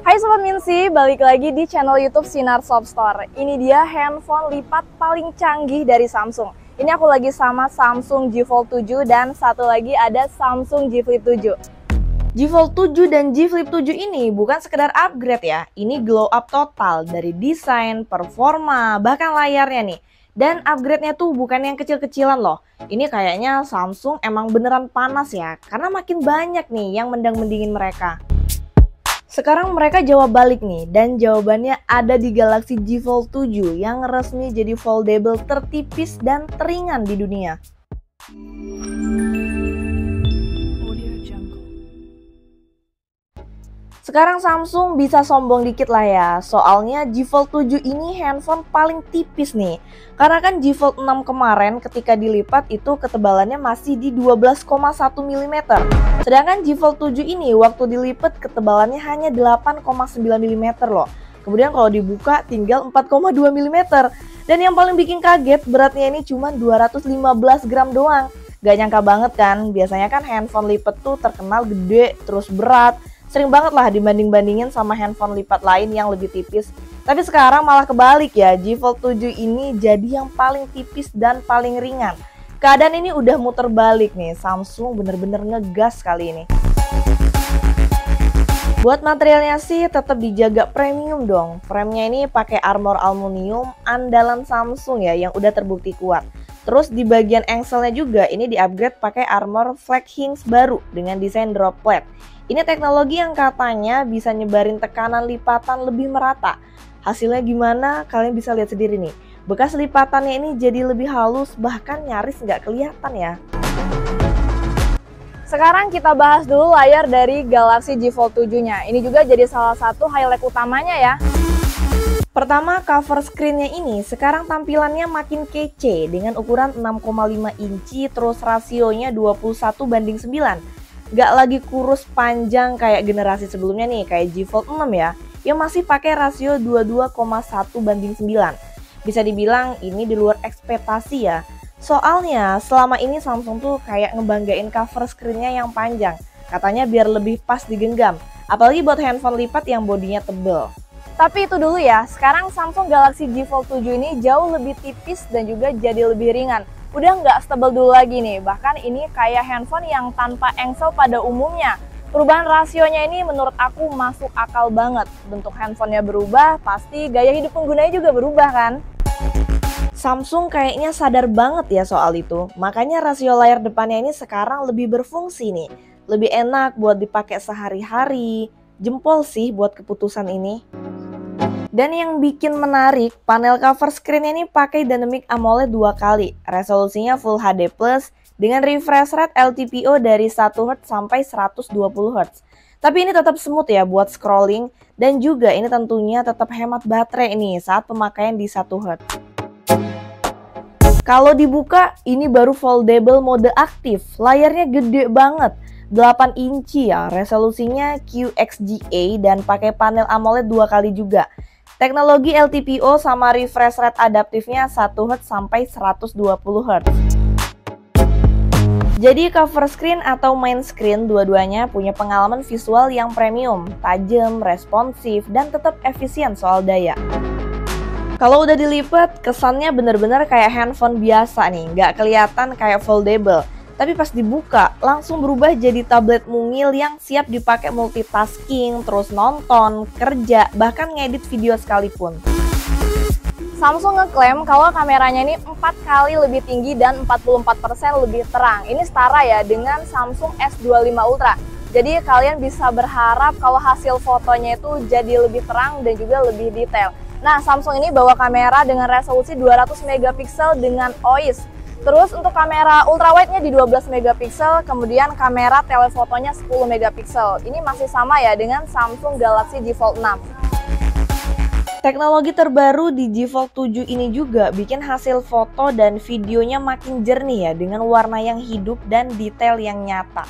Hai Sobat Minsi, balik lagi di channel YouTube Sinar Shop Store. Ini dia handphone lipat paling canggih dari Samsung. Ini aku lagi sama Samsung G Fold 7 dan satu lagi ada Samsung G Flip 7. G Fold 7 dan G Flip 7 ini bukan sekedar upgrade ya. Ini glow up total dari desain, performa, bahkan layarnya nih. Dan upgrade-nya tuh bukan yang kecil-kecilan loh. Ini kayaknya Samsung emang beneran panas ya, karena makin banyak nih yang mendang-mendingin mereka. Sekarang mereka jawab balik nih, dan jawabannya ada di Galaxy G Fold 7 yang resmi jadi foldable tertipis dan teringan di dunia. Sekarang Samsung bisa sombong dikit lah ya, soalnya G Fold 7 ini handphone paling tipis nih. Karena kan G Fold 6 kemarin ketika dilipat itu ketebalannya masih di 12,1 mm. Sedangkan G Fold 7 ini waktu dilipat ketebalannya hanya 8,9 mm loh. Kemudian kalau dibuka tinggal 4,2 mm. Dan yang paling bikin kaget beratnya ini cuma 215 gram doang. Gak nyangka banget kan, biasanya kan handphone lipat tuh terkenal gede terus berat. Sering banget lah dibanding-bandingin sama handphone lipat lain yang lebih tipis. Tapi sekarang malah kebalik ya, G Fold 7 ini jadi yang paling tipis dan paling ringan. Keadaan ini udah muter balik nih, Samsung bener-bener ngegas kali ini. Buat materialnya sih tetap dijaga premium dong. Framenya ini pakai armor aluminium andalan Samsung ya yang udah terbukti kuat. Terus di bagian engselnya juga ini di-upgrade pakai armor flag hinge baru dengan desain droplet. Ini teknologi yang katanya bisa nyebarin tekanan lipatan lebih merata. Hasilnya gimana? Kalian bisa lihat sendiri nih. Bekas lipatannya ini jadi lebih halus, bahkan nyaris nggak kelihatan ya. Sekarang kita bahas dulu layar dari Galaxy G Fold 7-nya. Ini juga jadi salah satu highlight utamanya ya. Pertama, cover screen-nya ini sekarang tampilannya makin kece dengan ukuran 6,5 inci terus rasionya 21:9. Gak lagi kurus panjang kayak generasi sebelumnya nih, kayak G Fold 6 ya, yang masih pakai rasio 22,1:9. Bisa dibilang ini di luar ekspektasi ya. Soalnya selama ini Samsung tuh kayak ngebanggain cover screen-nya yang panjang. Katanya biar lebih pas digenggam, apalagi buat handphone lipat yang bodinya tebel. Tapi itu dulu ya, sekarang Samsung Galaxy G Fold 7 ini jauh lebih tipis dan juga jadi lebih ringan. Udah nggak setebal dulu lagi nih, bahkan ini kayak handphone yang tanpa engsel pada umumnya. Perubahan rasionya ini menurut aku masuk akal banget. Bentuk handphonenya berubah, pasti gaya hidup penggunanya juga berubah kan? Samsung kayaknya sadar banget ya soal itu, makanya rasio layar depannya ini sekarang lebih berfungsi nih. Lebih enak buat dipakai sehari-hari, jempol sih buat keputusan ini. Dan yang bikin menarik, panel cover screen ini pakai Dynamic AMOLED 2 kali. Resolusinya Full HD+, dengan refresh rate LTPO dari 1 Hz sampai 120 Hz. Tapi ini tetap smooth ya buat scrolling, dan juga ini tentunya tetap hemat baterai nih saat pemakaian di 1 Hz. Kalau dibuka, ini baru foldable mode aktif. Layarnya gede banget, 8 inci ya, resolusinya QXGA dan pakai panel AMOLED 2 kali juga. Teknologi LTPO sama refresh rate adaptifnya 1 Hz sampai 120 Hz. Jadi cover screen atau main screen dua-duanya punya pengalaman visual yang premium, tajam, responsif, dan tetap efisien soal daya. Kalau udah dilipat, kesannya bener-bener kayak handphone biasa nih, nggak kelihatan kayak foldable. Tapi pas dibuka, langsung berubah jadi tablet mungil yang siap dipakai multitasking, terus nonton, kerja, bahkan ngedit video sekalipun. Samsung ngeklaim kalau kameranya ini 4 kali lebih tinggi dan 44% lebih terang. Ini setara ya dengan Samsung S25 Ultra. Jadi kalian bisa berharap kalau hasil fotonya itu jadi lebih terang dan juga lebih detail. Nah, Samsung ini bawa kamera dengan resolusi 200 megapiksel dengan OIS. Terus untuk kamera ultrawide-nya di 12 megapiksel, kemudian kamera telefotonya 10 megapiksel. Ini masih sama ya dengan Samsung Galaxy G Fold 6. Teknologi terbaru di G Fold 7 ini juga bikin hasil foto dan videonya makin jernih ya dengan warna yang hidup dan detail yang nyata.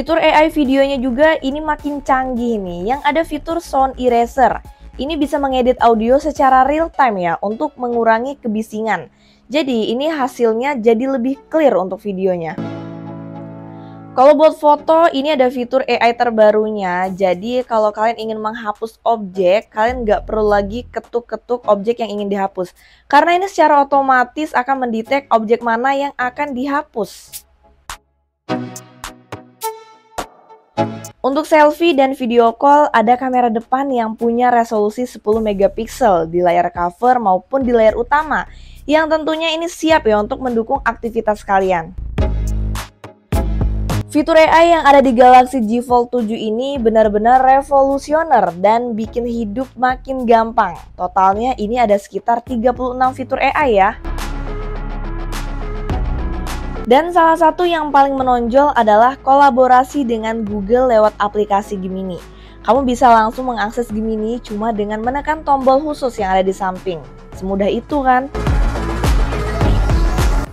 Fitur AI videonya juga ini makin canggih nih, yang ada fitur sound eraser. Ini bisa mengedit audio secara real time ya, untuk mengurangi kebisingan. Jadi ini hasilnya jadi lebih clear untuk videonya. Kalau buat foto, ini ada fitur AI terbarunya. Jadi kalau kalian ingin menghapus objek, kalian nggak perlu lagi ketuk-ketuk objek yang ingin dihapus. Karena ini secara otomatis akan mendetek objek mana yang akan dihapus. Untuk selfie dan video call, ada kamera depan yang punya resolusi 10 megapiksel di layar cover maupun di layar utama, yang tentunya ini siap ya untuk mendukung aktivitas kalian. Fitur AI yang ada di Galaxy Z Fold 7 ini benar-benar revolusioner dan bikin hidup makin gampang. Totalnya ini ada sekitar 36 fitur AI ya. Dan salah satu yang paling menonjol adalah kolaborasi dengan Google lewat aplikasi Gemini. Kamu bisa langsung mengakses Gemini cuma dengan menekan tombol khusus yang ada di samping. Semudah itu kan?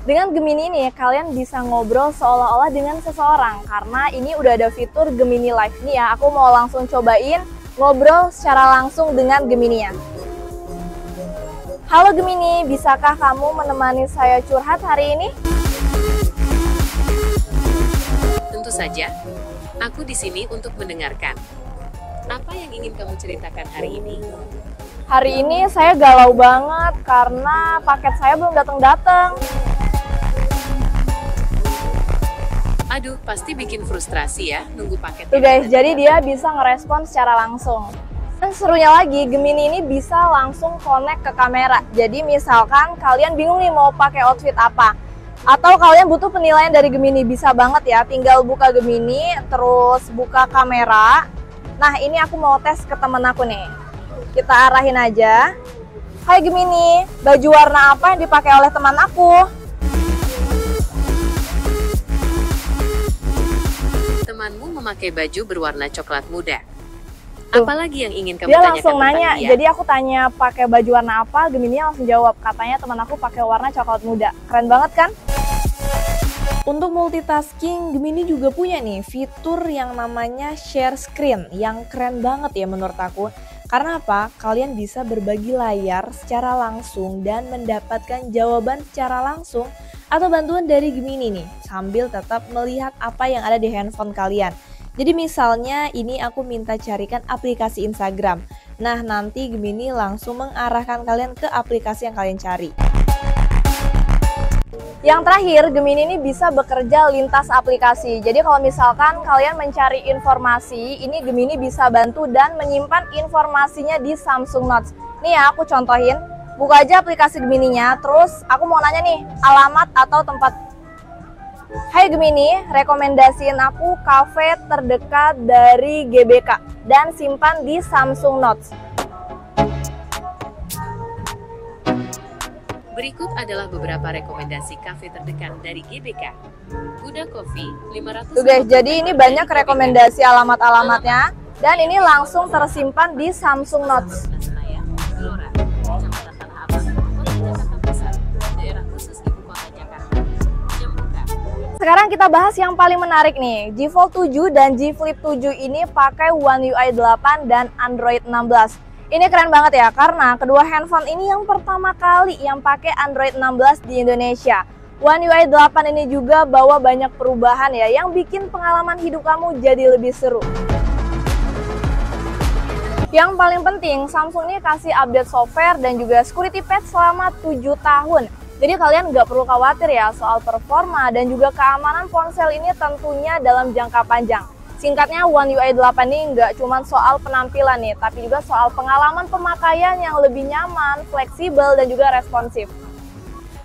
Dengan Gemini nih, kalian bisa ngobrol seolah-olah dengan seseorang karena ini udah ada fitur Gemini Live nih ya. Aku mau langsung cobain ngobrol secara langsung dengan Gemini-nya. Halo Gemini, bisakah kamu menemani saya curhat hari ini? Tentu saja, aku di sini untuk mendengarkan. Apa yang ingin kamu ceritakan hari ini? Hari ini saya galau banget karena paket saya belum datang-datang. Aduh, pasti bikin frustrasi ya, nunggu paket. Tuh guys, jadi dia bisa ngerespon secara langsung. Dan serunya lagi, Gemini ini bisa langsung connect ke kamera. Jadi misalkan kalian bingung nih mau pakai outfit apa, atau kalian butuh penilaian dari Gemini, bisa banget ya. Tinggal buka Gemini, terus buka kamera. Nah ini aku mau tes ke temen aku nih. Kita arahin aja. Hai Gemini, baju warna apa yang dipakai oleh teman aku? Temanmu memakai baju berwarna coklat muda. Tuh. Apalagi yang ingin kamu Dia tanyakan langsung tentang nanya, dia? jadi aku tanya pakai baju warna apa, Gemini langsung jawab, katanya teman aku pakai warna coklat muda. Keren banget kan? Untuk multitasking, Gemini juga punya nih fitur yang namanya share screen, yang keren banget ya menurut aku. Karena apa? Kalian bisa berbagi layar secara langsung dan mendapatkan jawaban secara langsung atau bantuan dari Gemini nih, sambil tetap melihat apa yang ada di handphone kalian. Jadi misalnya ini aku minta carikan aplikasi Instagram. Nah nanti Gemini langsung mengarahkan kalian ke aplikasi yang kalian cari. Yang terakhir, Gemini ini bisa bekerja lintas aplikasi. Jadi kalau misalkan kalian mencari informasi, ini Gemini bisa bantu dan menyimpan informasinya di Samsung Notes. Nih ya, aku contohin. Buka aja aplikasi Gemini-nya, terus aku mau nanya nih, alamat atau tempat. Hai Gemini, rekomendasiin aku kafe terdekat dari GBK dan simpan di Samsung Notes. Berikut adalah beberapa rekomendasi kafe terdekat dari GBK. Buddha Coffee, 500. Tuh guys, jadi ini banyak rekomendasi alamat-alamatnya dan ini langsung tersimpan di Samsung Notes. Sekarang kita bahas yang paling menarik nih. Z Fold 7 dan Z Flip 7 ini pakai One UI 8 dan Android 16. Ini keren banget ya, karena kedua handphone ini yang pertama kali yang pakai Android 16 di Indonesia. One UI 8 ini juga bawa banyak perubahan ya, yang bikin pengalaman hidup kamu jadi lebih seru. Yang paling penting, Samsung ini kasih update software dan juga security patch selama 7 tahun. Jadi kalian nggak perlu khawatir ya soal performa dan juga keamanan ponsel ini tentunya dalam jangka panjang. Singkatnya, One UI 8 ini nggak cuma soal penampilan nih, tapi juga soal pengalaman pemakaian yang lebih nyaman, fleksibel, dan juga responsif.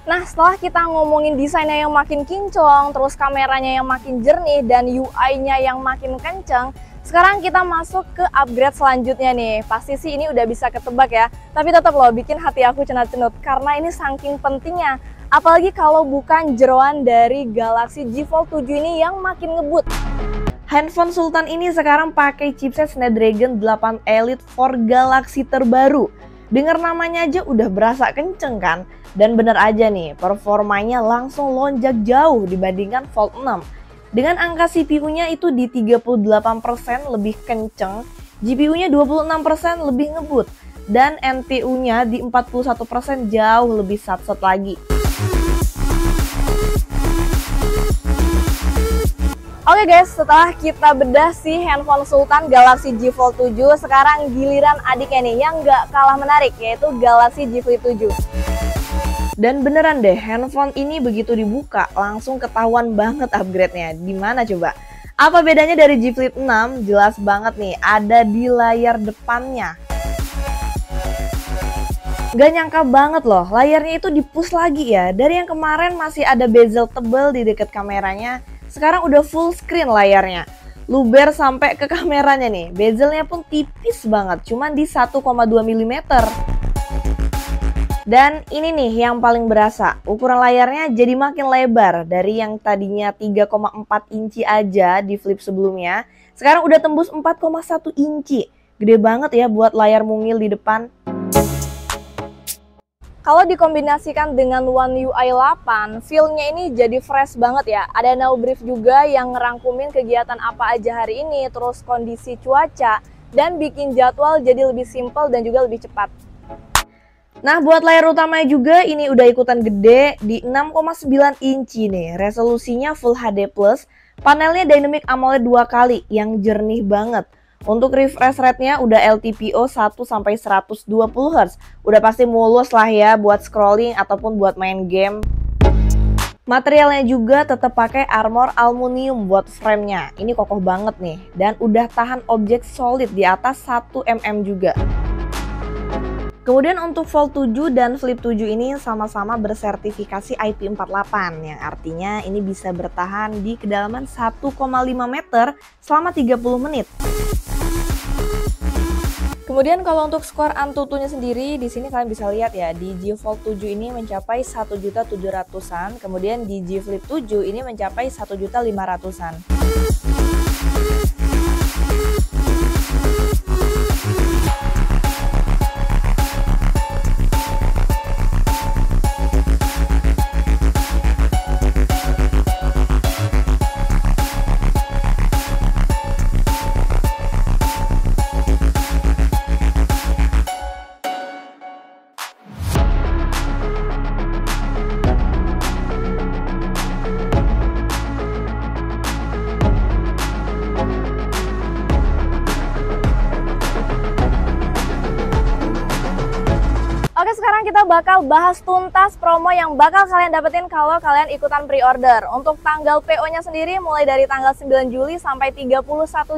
Nah, setelah kita ngomongin desainnya yang makin kinclong, terus kameranya yang makin jernih, dan UI-nya yang makin kenceng, sekarang kita masuk ke upgrade selanjutnya nih. Pasti sih ini udah bisa ketebak ya, tapi tetap loh bikin hati aku cenut-cenut karena ini saking pentingnya. Apalagi kalau bukan jeroan dari Galaxy Z Fold 7 ini yang makin ngebut. Handphone Sultan ini sekarang pakai chipset Snapdragon 8 Elite for Galaxy terbaru. Dengar namanya aja udah berasa kenceng kan? Dan bener aja nih, performanya langsung lonjak jauh dibandingkan Fold 6. Dengan angka CPU-nya itu di 38% lebih kenceng, GPU-nya 26% lebih ngebut, dan NPU-nya di 41% jauh lebih satset lagi. Oke guys, setelah kita bedah si handphone Sultan Galaxy Z Fold 7, sekarang giliran adiknya nih yang nggak kalah menarik, yaitu Galaxy Z Flip 7. Dan beneran deh, handphone ini begitu dibuka, langsung ketahuan banget upgrade-nya. Dimana coba? Apa bedanya dari Z Flip 6? Jelas banget nih, ada di layar depannya. Gak nyangka banget loh, layarnya itu di-push lagi ya. Dari yang kemarin masih ada bezel tebel di dekat kameranya, sekarang udah full screen layarnya. Luber sampai ke kameranya nih. Bezelnya pun tipis banget, cuman di 1,2 mm. Dan ini nih yang paling berasa. Ukuran layarnya jadi makin lebar. Dari yang tadinya 3,4 inci aja di Flip sebelumnya, sekarang udah tembus 4,1 inci. Gede banget ya buat layar mungil di depan. Kalau dikombinasikan dengan One UI 8, feel-nya ini jadi fresh banget ya. Ada Now Brief juga yang ngerangkumin kegiatan apa aja hari ini, terus kondisi cuaca, dan bikin jadwal jadi lebih simple dan juga lebih cepat. Nah, buat layar utamanya juga ini udah ikutan gede di 6,9 inci nih. Resolusinya Full HD+, panelnya Dynamic AMOLED 2 kali yang jernih banget. Untuk refresh rate-nya udah LTPO 1-120 Hz. Udah pasti mulus lah ya buat scrolling ataupun buat main game. Materialnya juga tetap pakai armor aluminium buat frame-nya. Ini kokoh banget nih. Dan udah tahan objek solid di atas 1 mm juga. Kemudian untuk Fold 7 dan Flip 7 ini sama-sama bersertifikasi IP48. Yang artinya ini bisa bertahan di kedalaman 1,5 meter selama 30 menit. Kemudian kalau untuk skor Antutunya sendiri, di sini kalian bisa lihat ya, di Z Fold 7 ini mencapai 1.700.000-an, kemudian di Z Flip 7 ini mencapai 1.500.000-an. Oke, sekarang kita bakal bahas tuntas promo yang bakal kalian dapetin kalau kalian ikutan pre-order. Untuk tanggal PO-nya sendiri mulai dari tanggal 9 Juli sampai 31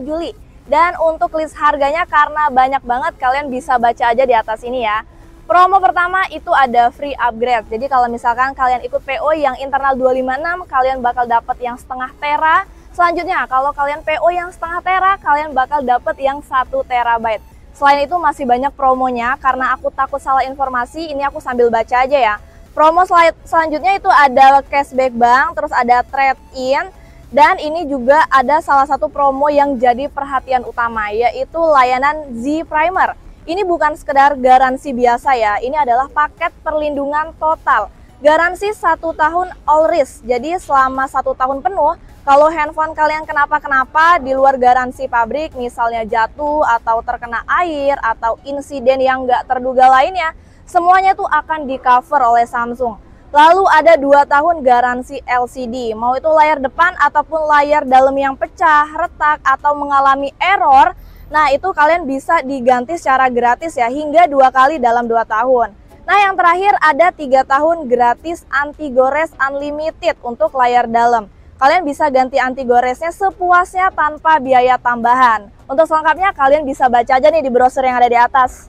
Juli. Dan untuk list harganya karena banyak banget, kalian bisa baca aja di atas ini ya. Promo pertama itu ada free upgrade. Jadi kalau misalkan kalian ikut PO yang internal 256, kalian bakal dapet yang setengah tera. Selanjutnya, kalau kalian PO yang setengah tera, kalian bakal dapet yang 1 terabyte. Selain itu masih banyak promonya, karena aku takut salah informasi, ini aku sambil baca aja ya. Promo selanjutnya itu ada cashback bank, terus ada trade-in, dan ini juga ada salah satu promo yang jadi perhatian utama, yaitu layanan Z Primer. Ini bukan sekedar garansi biasa ya, ini adalah paket perlindungan total. Garansi 1 tahun all risk, jadi selama 1 tahun penuh, kalau handphone kalian kenapa-kenapa di luar garansi pabrik, misalnya jatuh atau terkena air atau insiden yang nggak terduga lainnya, semuanya tuh akan di cover oleh Samsung. Lalu ada 2 tahun garansi LCD, mau itu layar depan ataupun layar dalam yang pecah, retak, atau mengalami error, nah itu kalian bisa diganti secara gratis ya, hingga 2 kali dalam 2 tahun. Nah yang terakhir ada 3 tahun gratis anti gores unlimited untuk layar dalam. Kalian bisa ganti anti goresnya sepuasnya tanpa biaya tambahan. Untuk selengkapnya kalian bisa baca aja nih di brosur yang ada di atas.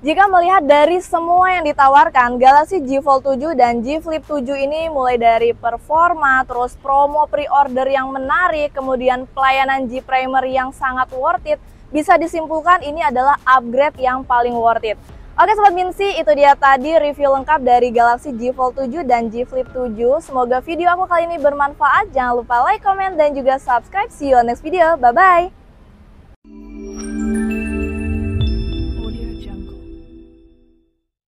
Jika melihat dari semua yang ditawarkan, Galaxy Z Fold 7 dan Z Flip 7 ini mulai dari performa, terus promo pre-order yang menarik, kemudian pelayanan Z Primer yang sangat worth it, bisa disimpulkan ini adalah upgrade yang paling worth it. Oke Sobat Minsi, itu dia tadi review lengkap dari Galaxy Z Fold 7 dan Z Flip 7. Semoga video aku kali ini bermanfaat. Jangan lupa like, comment, dan juga subscribe. See you on next video. Bye-bye!